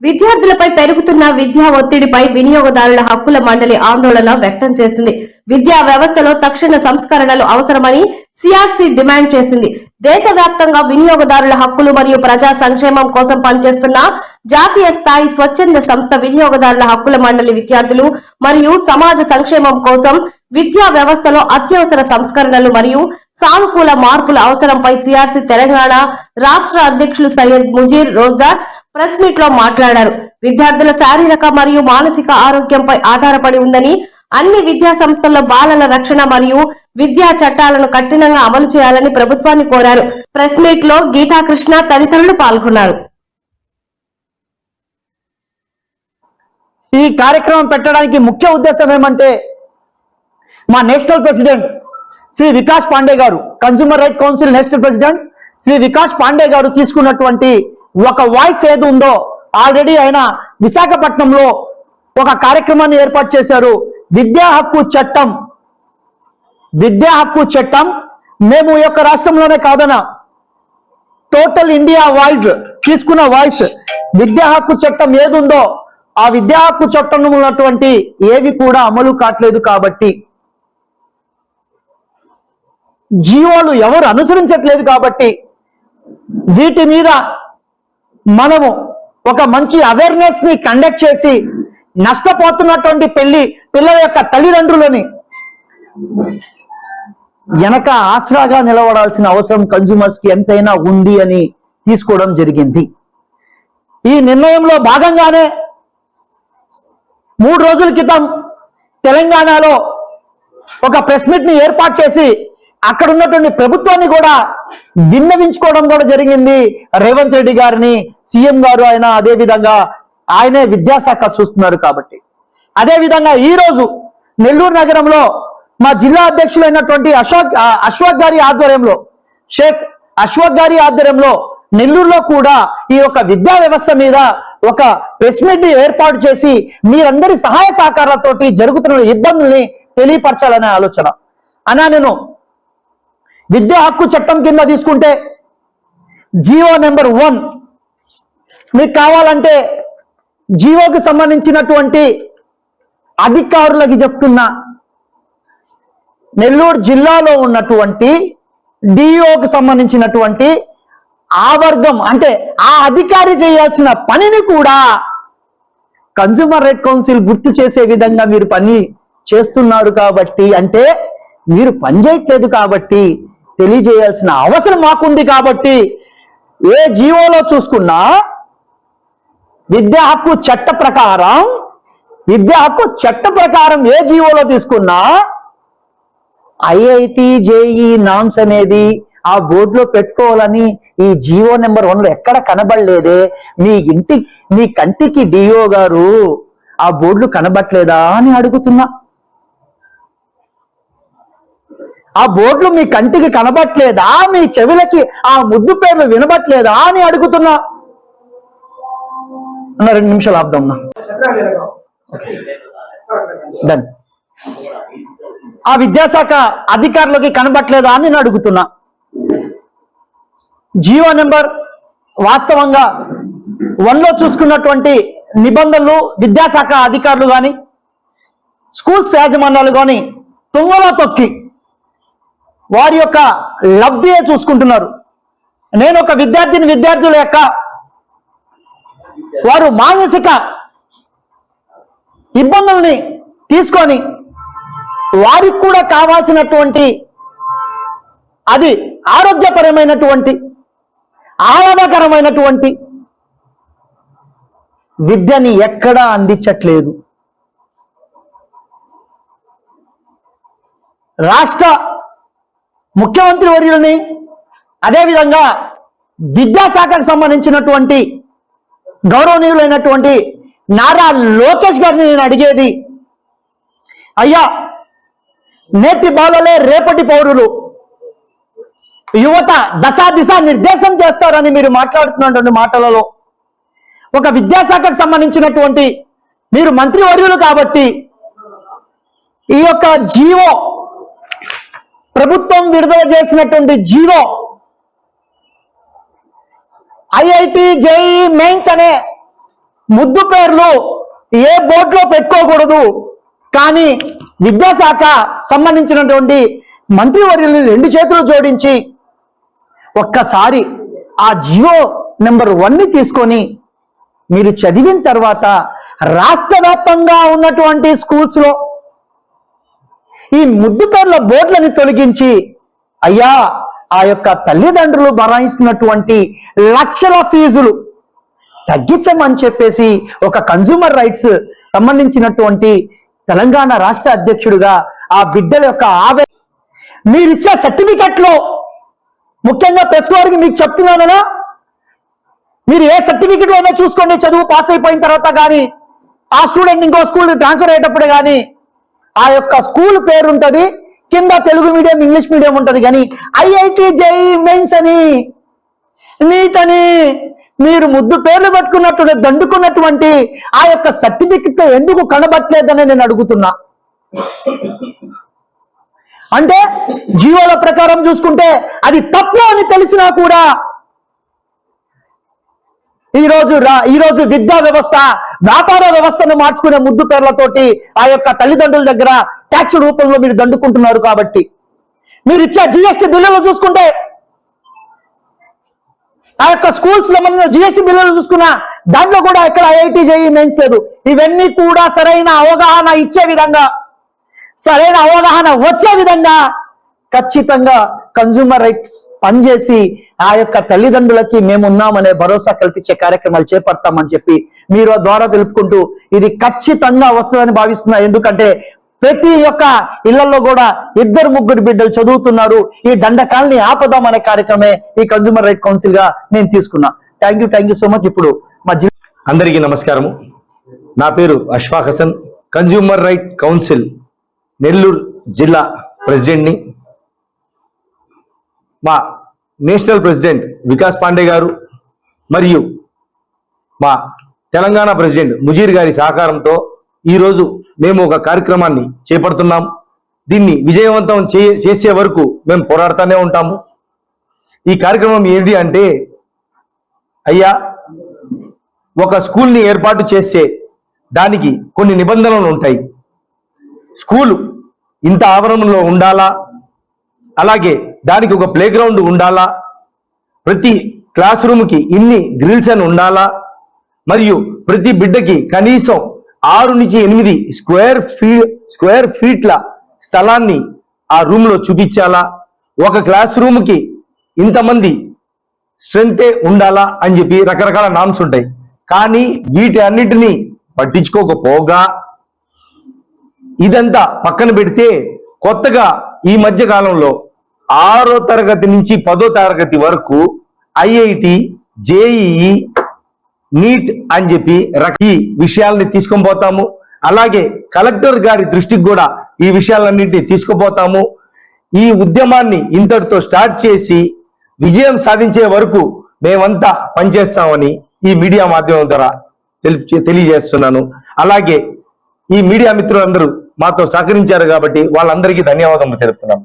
విద్యార్థులపై పెరుగుతున్న విద్యా ఒత్తిడిపై వినియోగదారుల హక్కుల మండలి ఆందోళన వ్యక్తం చేసింది. విద్యా వ్యవస్థలో తక్షణ సంస్కరణలు అవసరమని సిఆర్సి డిమాండ్ చేసింది. దేశవ్యాప్తంగా వినియోగదారుల హక్కులు మరియు ప్రజా సంక్షేమం కోసం పనిచేస్తున్న జాతీయ స్థాయి స్వచ్ఛంద సంస్థ వినియోగదారుల హక్కుల మండలి విద్యార్థులు మరియు సమాజ సంక్షేమం కోసం విద్యా వ్యవస్థలో అత్యవసర సంస్కరణలు మరియు సానుకూల మార్పుల అవసరంపై సిఆర్సి తెలంగాణ రాష్ట్ర అధ్యక్షులు సయ్యద్ ముజీర్ రోజ్దార్ ప్రెస్ మీట్ లో మాట్లాడారు. విద్యార్థుల శారీరక మరియు మానసిక ఆరోగ్యంపై ఆధారపడి ఉందని, అన్ని విద్యా సంస్థల్లో బాలల రక్షణ మరియు విద్యా చట్టాలను కఠినంగా అమలు చేయాలని ప్రభుత్వాన్ని కోరారు. ప్రెస్ మీట్ లో గీతాకృష్ణ తదితరులు పాల్గొన్నారు. ఈ కార్యక్రమం పెట్టడానికి ముఖ్య ఉద్దేశం ఏమంటే, మా నేషనల్ ప్రెసిడెంట్ శ్రీ వికాస్ పాండే గారు, consumer right council national president Shri Vikas Pandey గారు తీసుకున్నటువంటి ఒక వాయిస్ ఏది ఉందో, ఆల్రెడీ ఆయన విశాఖపట్నంలో ఒక కార్యక్రమాన్ని ఏర్పాటు చేశారు. విద్యా హక్కు చట్టం మేము ఈ యొక్క రాష్ట్రంలోనే కాదనా, టోటల్ ఇండియా వాయిస్ తీసుకున్న వాయిస్. విద్యా హక్కు చట్టం ఏది ఉందో ఆ విద్యా హక్కు చట్టంలో ఉన్నటువంటి ఏవి కూడా అమలు కావట్లేదు. కాబట్టి జీవోలు ఎవరు అనుసరించట్లేదు. కాబట్టి వీటి మీద మనము ఒక మంచి అవేర్నెస్ ని కండక్ట్ చేసి నష్టపోతున్నటువంటి పిల్లల యొక్క తల్లిదండ్రులని వెనక ఆసరాగా నిలబడాల్సిన అవసరం కన్స్యూమర్స్ కి ఎంతైనా ఉంది అని తీసుకోవడం జరిగింది. ఈ నిర్ణయంలో భాగంగానే 3 రోజుల క్రితం తెలంగాణలో ఒక ప్రెస్ మీట్ ని ఏర్పాటు చేసి అక్కడ ఉన్నటువంటి ప్రభుత్వాన్ని కూడా విన్నవించుకోవడం కూడా జరిగింది. రేవంత్ రెడ్డి గారిని సీఎం గారు ఆయన, అదే విధంగా ఆయనే విద్యాశాఖ చూస్తున్నారు. కాబట్టి అదే విధంగా ఈ రోజు నెల్లూరు నగరంలో మా జిల్లా అధ్యక్షులైనటువంటి అశ్వక్ గారి ఆధ్వర్యంలో, షేక్ అశ్వక్ గారి ఆధ్వర్యంలో నెల్లూరులో కూడా ఈ యొక్క విద్యా వ్యవస్థ మీద ఒక ప్రెస్ మీట్ ఏర్పాటు చేసి మీరందరి సహాయ సహకారాలతోటి జరుగుతున్న ఇబ్బందుల్ని తెలియపరచాలనే ఆలోచన. నేను విద్యా హక్కు చట్టం కింద తీసుకుంటే జీవో నెంబర్ 1 మీకు కావాలంటే జీవోకి సంబంధించినటువంటి అధికారులకి చెప్తున్నా, నెల్లూరు జిల్లాలో ఉన్నటువంటి డిఓకి సంబంధించినటువంటి ఆ వర్గం అంటే ఆ అధికారి చేయాల్సిన పనిని కూడా కన్స్యూమర్ రైట్ కౌన్సిల్ గుర్తు చేసే విధంగా మీరు పని చేస్తున్నారు. కాబట్టి అంటే మీరు పని చేయట్లేదు కాబట్టి తెలియజేయాల్సిన అవసరం మాకుంది. కాబట్టి ఏ జీవోలో చూసుకున్నా విద్యా హక్కు చట్ట ప్రకారం ఏ జీవోలో తీసుకున్నా ఐఐటి జేఈ నామ్స్ అనేది ఆ బోర్డులో పెట్టుకోవాలని ఈ జీవో నెంబర్ 1లో ఎక్కడ కనబడలేదే. మీ కంటికి డిఓ గారు ఆ బోర్డులు కనబట్లేదా అని అడుగుతున్నా. ఆ బోర్డులు మీ కంటికి కనబట్లేదా, మీ చెవులకి ఆ ముద్దు పేర్లు వినబట్లేదా అని అడుగుతున్నా. 2 నిమిషాలు ఆపుదాం. డన్. ఆ విద్యాశాఖ అధికారులకి కనబట్లేదా అని నేను అడుగుతున్నా. జీవో నెంబర్ వాస్తవంగా 1లో చూసుకున్నటువంటి నిబంధనలు విద్యాశాఖ అధికారులు కానీ స్కూల్స్ యాజమాన్యాలు కానీ తుంగలో తొక్కి వారి యొక్క లబ్ధియే చూసుకుంటున్నారు. నేను ఒక విద్యార్థుల యొక్క వారు మానసిక ఇబ్బందుల్ని తీసుకొని వారికి కూడా కావాల్సినటువంటి అది ఆరోగ్యపరమైనటువంటి ఆహ్లాదకరమైనటువంటి విద్యని ఎక్కడా అందించట్లేదు. రాష్ట్ర ముఖ్యమంత్రి వర్యుల్ని, అదేవిధంగా విద్యాశాఖకు సంబంధించినటువంటి గౌరవనీయులైనటువంటి నారా లోకేష్ గారిని నేను అడిగేది, అయ్యా నేటి బాలలే రేపటి పౌరులు, యువత దశ నిర్దేశం చేస్తారని మీరు మాట్లాడుతున్నటువంటి మాటలలో ఒక విద్యాశాఖకు సంబంధించినటువంటి మీరు మంత్రివర్యులు కాబట్టి ఈ యొక్క జీవో ప్రభుత్వం విడుదల చేసినటువంటి జీవో ఐఐటి జేఈ మెయిన్స్ అనే ముద్దు పేర్లు ఏ బోర్డులో పెట్టుకోకూడదు. కానీ విద్యాశాఖ సంబంధించినటువంటి మంత్రివర్యుల్ని 2 చేతులు జోడించి ఒక్కసారి ఆ జియో నెంబర్ 1ని తీసుకొని మీరు చదివిన తర్వాత రాష్ట్ర వ్యాప్తంగా ఉన్నటువంటి స్కూల్స్ లో ఈ ముద్దు పేర్ల బోర్డులని తొలగించి, అయ్యా ఆ యొక్క తల్లిదండ్రులు భరాయిస్తున్నటువంటి లక్షల ఫీజులు తగ్గించమని చెప్పేసి ఒక కన్జ్యూమర్ రైట్స్ సంబంధించినటువంటి తెలంగాణ రాష్ట్ర అధ్యక్షుడిగా ఆ బిడ్డల యొక్క మీరిచ్చే సర్టిఫికెట్ లో ముఖ్యంగా ప్రెస్ వారికి మీకు చెప్తున్నాను, మీరు ఏ సర్టిఫికెట్ అయినా చూసుకోండి, చదువు పాస్ అయిపోయిన తర్వాత కానీ ఆ స్టూడెంట్ ఇంకో స్కూల్ ట్రాన్స్ఫర్ అయ్యేటప్పుడు కానీ ఆ యొక్క స్కూల్ పేరు ఉంటుంది, కింద తెలుగు మీడియం ఇంగ్లీష్ మీడియం ఉంటుంది. కానీ ఐఐటి జేఈ మెయిన్స్ అని నీట్ అని మీరు ముద్దు పేర్లు పెట్టుకున్నట్టు దండుకున్నటువంటి ఆ యొక్క సర్టిఫికెట్ ఎందుకు కనబట్టలేదని నేను అడుగుతున్నా. అంటే జీవోల ప్రకారం చూసుకుంటే అది తప్పు అని తెలిసినా కూడా ఈరోజు విద్యా వ్యవస్థ వ్యాపార వ్యవస్థను మార్చుకునే ముద్దు పేర్లతోటి ఆ యొక్క తల్లిదండ్రుల దగ్గర ట్యాక్స్ రూపంలో మీరు దండుకుంటున్నారు. కాబట్టి మీరు ఇచ్చే జిఎస్టీ బిల్లులు చూసుకుంటే ఆ యొక్క స్కూల్స్ సంబంధించిన జిఎస్టీ బిల్లులు చూసుకున్నా దాంట్లో కూడా ఎక్కడ ఐఐటి జేఈ మెయిన్స్ లేదు. ఇవన్నీ కూడా సరైన అవగాహన ఇచ్చే విధంగా, సరైన అవగాహన వచ్చే విధంగా ఖచ్చితంగా కన్జ్యూమర్ రైట్స్ పనిచేసి ఆ యొక్క తల్లిదండ్రులకి మేమున్నామనే భరోసా కల్పించే కార్యక్రమాలు చేపడతామని చెప్పి మీరు ద్వారా తెలుపుకుంటూ ఇది ఖచ్చితంగా వస్తుందని భావిస్తున్నా. ఎందుకంటే ప్రతి ఒక్క ఇళ్లలో కూడా 2-3 బిడ్డలు చదువుతున్నారు. ఈ దండకాల్ని ఆపదాం అనే కార్యక్రమే ఈ కన్జ్యూమర్ రైట్ కౌన్సిల్ గా నేను తీసుకున్నా. Thank you so much. ఇప్పుడు మా అందరికీ నమస్కారము. నా పేరు Ashfaq Hasan, consumer right council Nellore జిల్లా ప్రెసిడెంట్ని. మా నేషనల్ ప్రెసిడెంట్ వికాస్ పాండే గారు మరియు మా తెలంగాణ ప్రెసిడెంట్ ముజీర్ గారి సహకారంతో ఈరోజు మేము ఒక కార్యక్రమాన్ని చేపడుతున్నాం. దీన్ని విజయవంతం చేసే వరకు మేము పోరాడుతూనే ఉంటాము. ఈ కార్యక్రమం ఏంటి అంటే, అయ్యా ఒక స్కూల్ని ఏర్పాటు చేసే దానికి కొన్ని నిబంధనలు ఉంటాయి. స్కూలు ఇంత ఆవరణలో ఉండాలా, అలాగే దానికి ఒక ప్లే గ్రౌండ్ ఉండాలా, ప్రతి క్లాస్ రూమ్కి ఇన్ని గ్రిల్స్ అని ఉండాలా, మరియు ప్రతి బిడ్డకి కనీసం 6 నుంచి 8 స్క్వేర్ ఫీట్ల స్థలాన్ని ఆ రూమ్ లో చూపించాలా, ఒక క్లాస్ రూమ్కి ఇంతమంది స్ట్రెంగ్తే ఉండాలా అని చెప్పి రకరకాల నామ్స్ ఉంటాయి. కానీ వీటి అన్నిటినీ పట్టించుకోకపోగా ఇదంతా పక్కన పెడితే కొత్తగా ఈ మధ్య కాలంలో 6వ తరగతి నుంచి 10వ తరగతి వరకు ఐఐటి, జేఈఈ, నీట్ అని చెప్పి ఈ విషయాల్ని తీసుకొని పోతాము. అలాగే కలెక్టర్ గారి దృష్టికి కూడా ఈ విషయాలన్నింటినీ తీసుకుపోతాము. ఈ ఉద్యమాన్ని ఇంతటితో స్టార్ట్ చేసి విజయం సాధించే వరకు మేమంతా పనిచేస్తామని ఈ మీడియా మాధ్యమం ద్వారా తెలియజేస్తున్నాను. అలాగే ఈ మీడియా మిత్రులందరూ మాతో సహకరించారు కాబట్టి వాళ్ళందరికీ ధన్యవాదాలు తెలుపుతున్నాం.